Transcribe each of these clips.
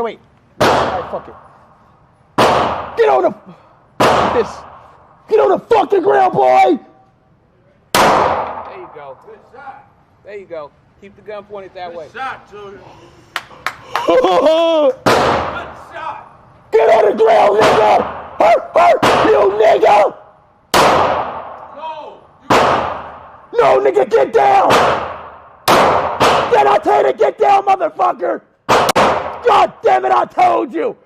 Oh, wait. Alright, fuck it. Get on the... This. Get on the fucking ground, boy! There you go. Good shot. There you go. Keep the gun pointed that way. Good shot, Julian. Good shot. Get on the ground, nigga! You nigga! No, nigga, get down! Then I tell you to get down, motherfucker! God damn it, I told you!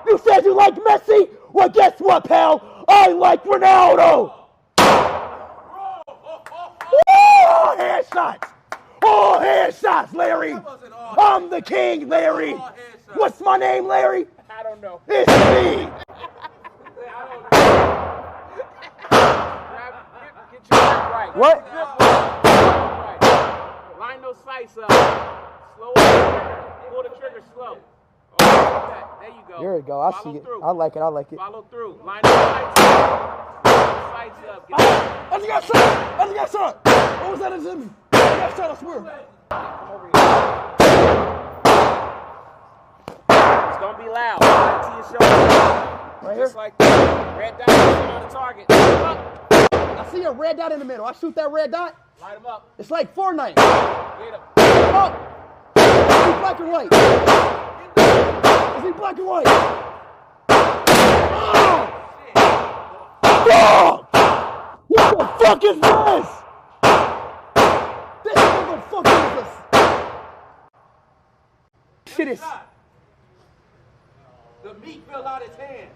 You said you like Messi? Well, guess what, pal? I like Ronaldo! Oh, headshots! Oh, headshots, Larry! I'm the king, Larry! What's my name, Larry? I don't know. It's me! Get your grip right. What? Right. Line those sights up. Slow up. Pull the trigger slow. Oh, there you go. There you go. I see it. Through. I like it. I like it. Follow through. Line those sights up. Sights up. Get I just got shot. I just got shot. What was that in me? I got shot, I swear. Come over here. Just don't be loud. Right to your shoulder. Right here? Just like that. Red dot on the target. Light him up. I see a red dot in the middle. I shoot that red dot. Light him up. It's like Fortnite. Get him. Up. Is he black and white? Is he black and white? Oh! What the fuck is this? This motherfucker is this. Shit is... The meat fell out his hand.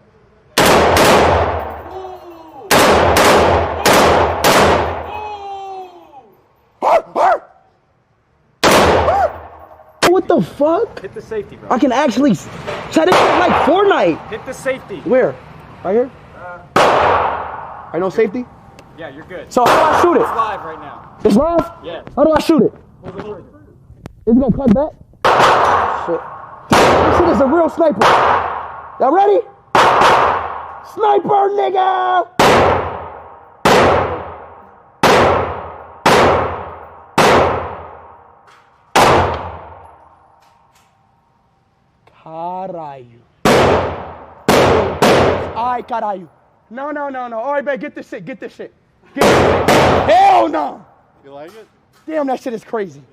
What the fuck? Hit the safety, bro. I can actually set it like Fortnite. Hit the safety. Where? Right here? I know safety? Yeah, you're good. So how do I shoot it? It's live right now. It's live? Yeah. How do I shoot it? Is it gonna cut back? Shit. This shit is a real sniper. Y'all ready? Sniper, nigga! Caralho. Ay, caralho. No. All right, babe, get this shit. Get this shit. Hell no. You like it? Damn, that shit is crazy.